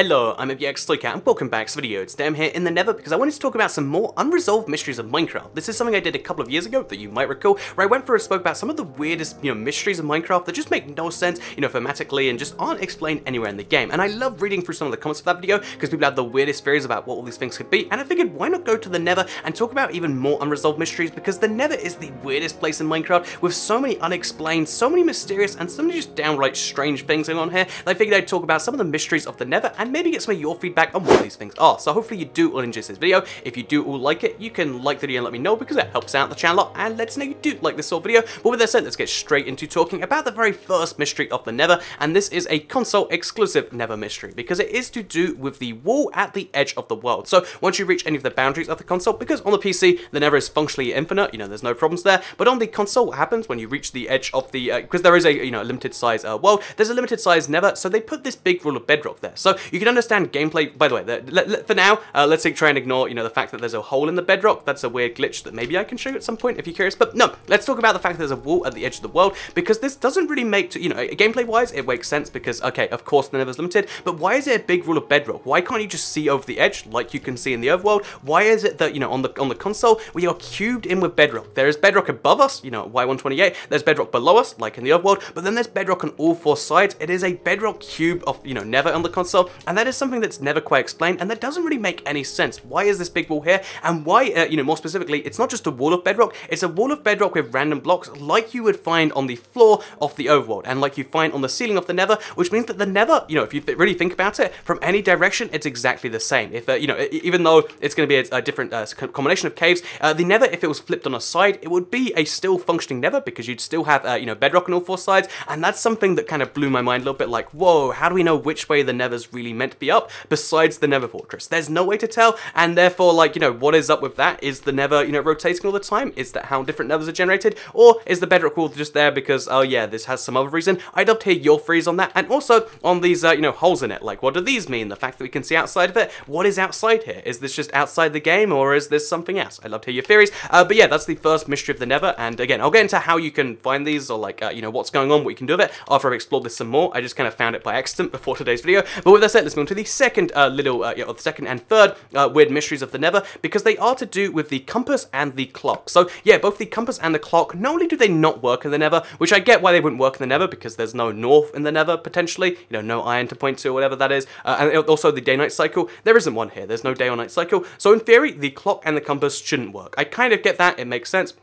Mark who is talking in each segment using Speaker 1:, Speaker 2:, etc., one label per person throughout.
Speaker 1: Hello, I'm Elgato and welcome back to the video. Today I'm here in the Nether because I wanted to talk about some more unresolved mysteries of Minecraft. This is something I did a couple of years ago that you might recall, where I went through and spoke about some of the weirdest, mysteries of Minecraft that just make no sense, thematically and just aren't explained anywhere in the game. And I love reading through some of the comments of that video because people had the weirdest theories about what all these things could be, and I figured why not go to the Nether and talk about even more unresolved mysteries, because the Nether is the weirdest place in Minecraft with so many unexplained, so many mysterious, and so many just downright strange things going on here. And I figured I'd talk about some of the mysteries of the Nether and maybe get some of your feedback on what these things are. So hopefully you do all enjoy this video. If you do all like it, you can like the video and let me know, because it helps out the channel a lot and lets us know you do like this sort of video. But with that said, let's get straight into talking about the very first mystery of the Nether, and this is a console exclusive Nether mystery because it is to do with the wall at the edge of the world. So once you reach any of the boundaries of the console, because on the PC the Nether is functionally infinite, there's no problems there, but on the console what happens when you reach the edge of the because there is a limited size world, there's a limited size Nether, so they put this big rule of bedrock there. So you can understand gameplay. By the way, for now, let's try and ignore, the fact that there's a hole in the bedrock. That's a weird glitch that maybe I can show you at some point if you're curious. But no, let's talk about the fact that there's a wall at the edge of the world, because this doesn't really make, gameplay-wise, it makes sense because, okay, of course the Nether's limited, but why is it a big rule of bedrock? Why can't you just see over the edge like you can see in the overworld? Why is it that, on the console, we are cubed in with bedrock? There is bedrock above us, Y128, there's bedrock below us, like in the overworld, but then there's bedrock on all four sides. It is a bedrock cube of, Nether on the console, and that is something that's never quite explained, and that doesn't really make any sense. Why is this big wall here? And why, more specifically, it's not just a wall of bedrock, it's a wall of bedrock with random blocks like you would find on the floor of the overworld, and like you find on the ceiling of the Nether, which means that the Nether, if you really think about it, from any direction, it's exactly the same. If, even though it's going to be a different combination of caves, the Nether, if it was flipped on a side, it would be a still functioning Nether, because you'd still have, bedrock on all four sides, and that's something that kind of blew my mind a little bit, like, whoa, how do we know which way the Nether's really meant to be up, besides the Nether Fortress? There's no way to tell, and therefore, like, what is up with that? Is the Nether, rotating all the time? Is that how different Nethers are generated? Or is the bedrock wall just there because, oh yeah, this has some other reason? I'd love to hear your theories on that, and also on these, holes in it. Like, what do these mean? The fact that we can see outside of it? What is outside here? Is this just outside the game, or is this something else? I'd love to hear your theories, but yeah, that's the first mystery of the Nether, and again, I'll get into how you can find these, or like, what's going on, what you can do with it, after I've explored this some more. I just kind of found it by accident before today's video. But with that said, let's move on to the second the second and third weird mysteries of the Nether, because they are to do with the compass and the clock. So yeah, both the compass and the clock, not only do they not work in the Nether, which I get why they wouldn't work in the Nether, because there's no north in the Nether, potentially, no iron to point to, or whatever that is, and also the day-night cycle, there isn't one here, there's no day or night cycle, so in theory, the clock and the compass shouldn't work. I kind of get that, it makes sense,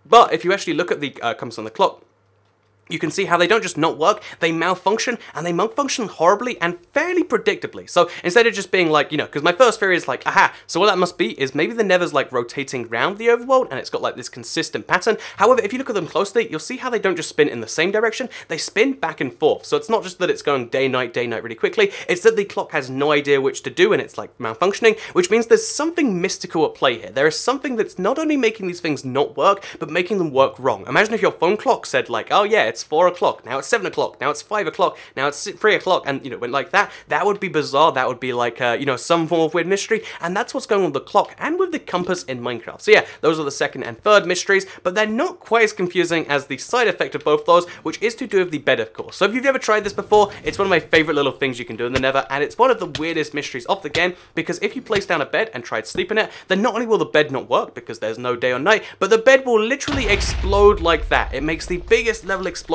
Speaker 1: but if you actually look at the compass and the clock, you can see how they don't just not work, they malfunction, and they malfunction horribly and fairly predictably. So instead of just being like, because my first theory is like, aha, so what that must be is maybe the Nether's like rotating around the overworld, and it's got like this consistent pattern. However, if you look at them closely, you'll see how they don't just spin in the same direction, they spin back and forth. So it's not just that it's going day, night really quickly, it's that the clock has no idea which to do, and it's like malfunctioning, which means there's something mystical at play here. There is something that's not only making these things not work, but making them work wrong. Imagine if your phone clock said like, oh yeah, it's 4 o'clock, now it's 7 o'clock, now it's 5 o'clock, now it's 3 o'clock, and went like that. That would be bizarre. That would be like some form of weird mystery, and that's what's going on with the clock and with the compass in Minecraft. So yeah, those are the second and third mysteries, but they're not quite as confusing as the side effect of both those, which is to do with the bed, of course. So if you've ever tried this before, it's one of my favorite little things you can do in the Nether, and it's one of the weirdest mysteries of the game, because if you place down a bed and try to sleep in it, then not only will the bed not work because there's no day or night, but the bed will literally explode like that. It makes the biggest level explosion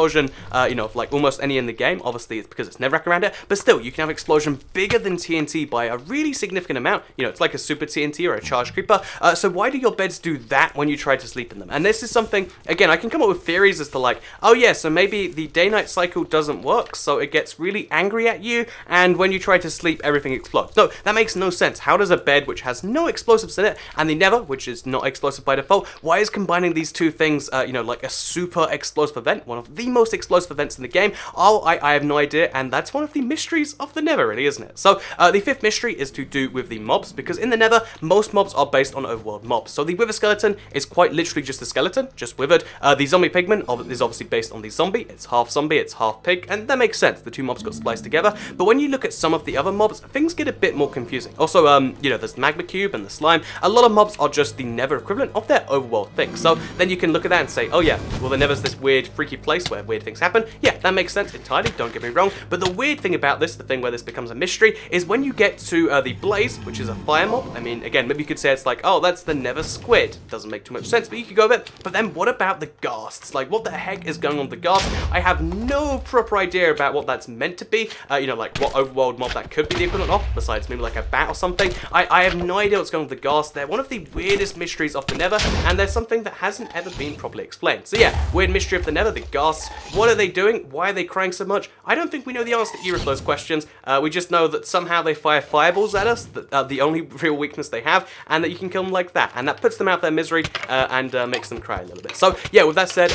Speaker 1: of like almost any in the game. Obviously it's because it's netherrack around it, but still, you can have an explosion bigger than TNT by a really significant amount. It's like a super TNT or a charged creeper. So why do your beds do that when you try to sleep in them? And this is something, again, I can come up with theories as to like, oh yeah, so maybe the day-night cycle doesn't work, so it gets really angry at you, and when you try to sleep, everything explodes. No, that makes no sense. How does a bed which has no explosives in it, and the Nether, which is not explosive by default, why is combining these two things, like a super explosive event, one of the most explosive events in the game? Oh, I have no idea, and that's one of the mysteries of the Nether, really, isn't it? So the fifth mystery is to do with the mobs, because in the Nether, most mobs are based on overworld mobs. So the wither skeleton is quite literally just a skeleton, just withered. The zombie pigman is obviously based on the zombie. It's half pig, and that makes sense. The two mobs got spliced together. But when you look at some of the other mobs, things get a bit more confusing. Also, there's the magma cube and the slime. A lot of mobs are just the Nether equivalent of their overworld thing. So then you can look at that and say, oh yeah, well the Nether's this weird, freaky place. where weird things happen. Yeah, that makes sense entirely, don't get me wrong. But the weird thing about this, the thing where this becomes a mystery, is when you get to the Blaze, which is a fire mob. I mean, again, maybe you could say it's like, oh, that's the Nether squid. Doesn't make too much sense, but you could go with it. But then what about the ghasts? Like, what the heck is going on with the ghasts? I have no proper idea about what that's meant to be. You know, like what overworld mob that could be the equivalent of, besides maybe like a bat or something. I have no idea what's going on with the ghasts. They're one of the weirdest mysteries of the Nether, and there's something that hasn't ever been properly explained. So yeah, weird mystery of the Nether, the ghasts. What are they doing? Why are they crying so much? I don't think we know the answer to either of those questions. We just know that somehow they fire fireballs at us, that the only real weakness they have, and that you can kill them like that. And that puts them out of their misery and makes them cry a little bit. So yeah, with that said,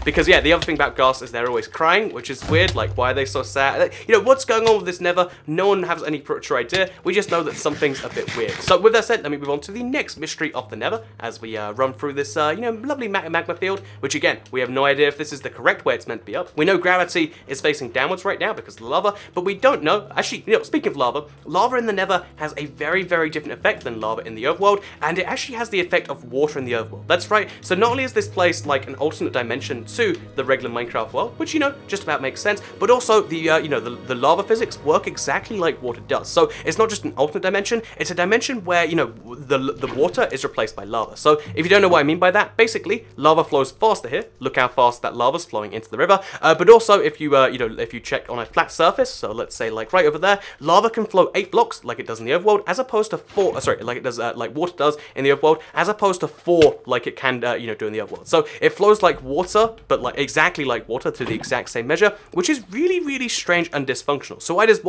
Speaker 1: because yeah, the other thing about ghasts is they're always crying, which is weird. Like, why are they so sad? You know, what's going on with this Nether? No one has any true idea. We just know that something's a bit weird. So with that said, let me move on to the next mystery of the Nether as we run through this, you know, lovely magma field, which again, we have no idea if this is the correct way it's meant to be up. We know gravity is facing downwards right now because of the lava, but we don't know. Actually, you know, speaking of lava, lava in the Nether has a very, very different effect than lava in the overworld, and it actually has the effect of water in the overworld. That's right. So not only is this place like an alternate dimension to the regular Minecraft world, which, you know, just about makes sense, but also the, you know, the lava physics work exactly like water does. So it's not just an alternate dimension, it's a dimension where, you know, the water is replaced by lava. So if you don't know what I mean by that, basically, lava flows faster here. Look how fast that lava's flowing into the river. But also, if you, you know, if you check on a flat surface, so let's say like right over there, lava can flow 8 blocks like it does in the overworld, as opposed to 4, sorry, like it does, like water does in the overworld, as opposed to 4 like it can, you know, do in the overworld. So it flows like water, but like exactly like water to the exact same measure, which is really, really strange and dysfunctional. So why does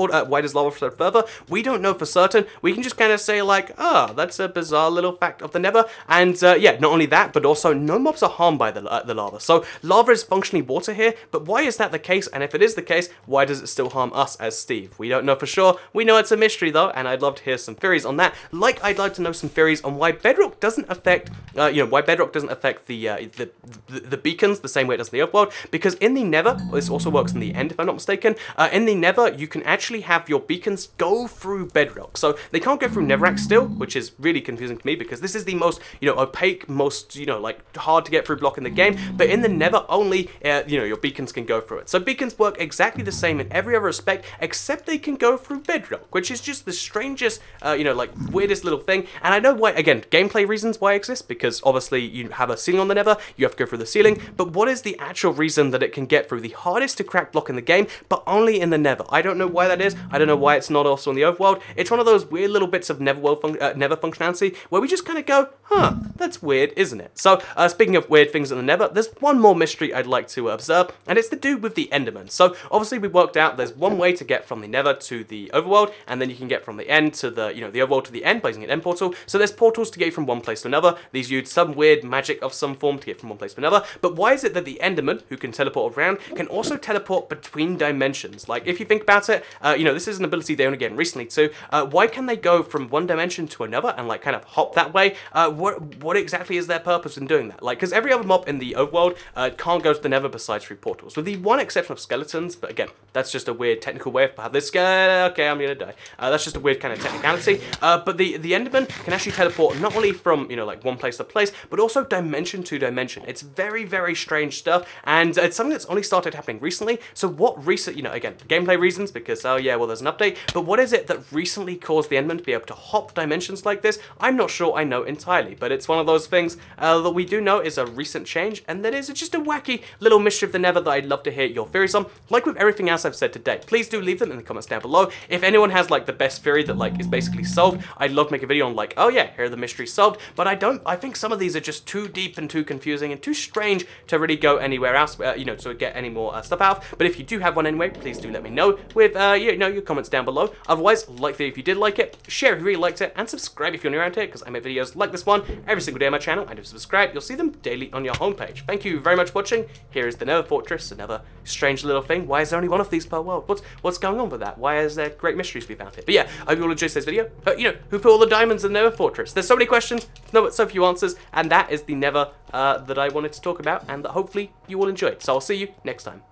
Speaker 1: lava flow further? We don't know for certain. We can just kind of say like, ah, oh, that's a bizarre little fact of the Nether. And yeah, not only that, but also no mobs are harmed by the lava. So lava is functionally water here, but why is that the case? And if it is the case, why does it still harm us as Steve? We don't know for sure. We know it's a mystery though, and I'd love to hear some theories on that. Like, I'd like to know some theories on why Bedrock doesn't affect, you know, why Bedrock doesn't affect the beacons the same way it does in the overworld. Because in the Nether, this also works in the end if I'm not mistaken. In the Nether, you can actually have your beacons go through Bedrock. So they can't go through Netherrack still, which is really confusing to me because this is the most, you know, opaque, most, you know, like hard to get through block in the game. But in the Nether, only, you know, your beacons can go through it. So beacons work exactly the same in every other respect, except they can go through Bedrock, which is just the strangest, you know, like weirdest little thing. And I know why, again, gameplay reasons why it exists, because obviously you have a ceiling on the Nether, you have to go through the ceiling. But what is the actual reason that it can get through the hardest to crack block in the game, but only in the Nether? I don't know why that is. I don't know why it's not also in the overworld. It's one of those weird little bits of Nether functionality where we just kind of go, huh, that's weird, isn't it? So speaking of weird things in the Nether, there's one more mystery I'd like to observe, and it's to do with the endermen. So obviously we worked out there's one way to get from the Nether to the overworld, and then you can get from the end to the, you know, the overworld to the end by using an end portal. So there's portals to get from one place to another. These use some weird magic of some form to get from one place to another. But why is it that the endermen, who can teleport around, can also teleport between dimensions? Like, if you think about it, you know, this is an ability they only get recently too. Why can they go from one dimension to another and like kind of hop that way? What exactly is their purpose in doing that? Like, because every other mob in the overworld can't go to the Nether besides through portals, with the one exception of skeletons. But again, that's just a weird technical way of how this guy. Okay, I'm gonna die. That's just a weird kind of technicality. But the enderman can actually teleport not only from, you know, like one place to place, but also dimension to dimension. It's very, very strange stuff, and it's something that's only started happening recently. So what recent, you know, again, gameplay reasons, because oh yeah, well there's an update. But what is it that recently caused the enderman to be able to hop dimensions like this? I'm not sure I know entirely, but it's one of those things that we do know is a recent change, and that is just a wacky little mystery of the Nether that I'd love to hear your theories on. Like with everything else I've said today, please do leave them in the comments down below. If anyone has like the best theory that like is basically solved, I'd love to make a video on like, oh yeah, here are the mysteries solved. But I think some of these are just too deep and too confusing and too strange to really go anywhere else, you know, to get any more stuff out. But if you do have one anyway, please do let me know with, you know, your comments down below. Otherwise, like the video if you did like it, share if you really liked it, and subscribe if you're new around here, because I make videos like this one every single day on my channel. And if you subscribe, you'll see them daily on your homepage. Thank you very much for watching. Here is the Nether Fortress, another strange little thing. Why is there only one of these per world? What's going on with that? Why is there great mysteries to be found here? But yeah, I hope you all enjoyed this video. You know, who put all the diamonds in the Nether Fortress? There's so many questions, so few answers, and that is the Nether that I wanted to talk about, and that hopefully you all enjoyed. So I'll see you next time.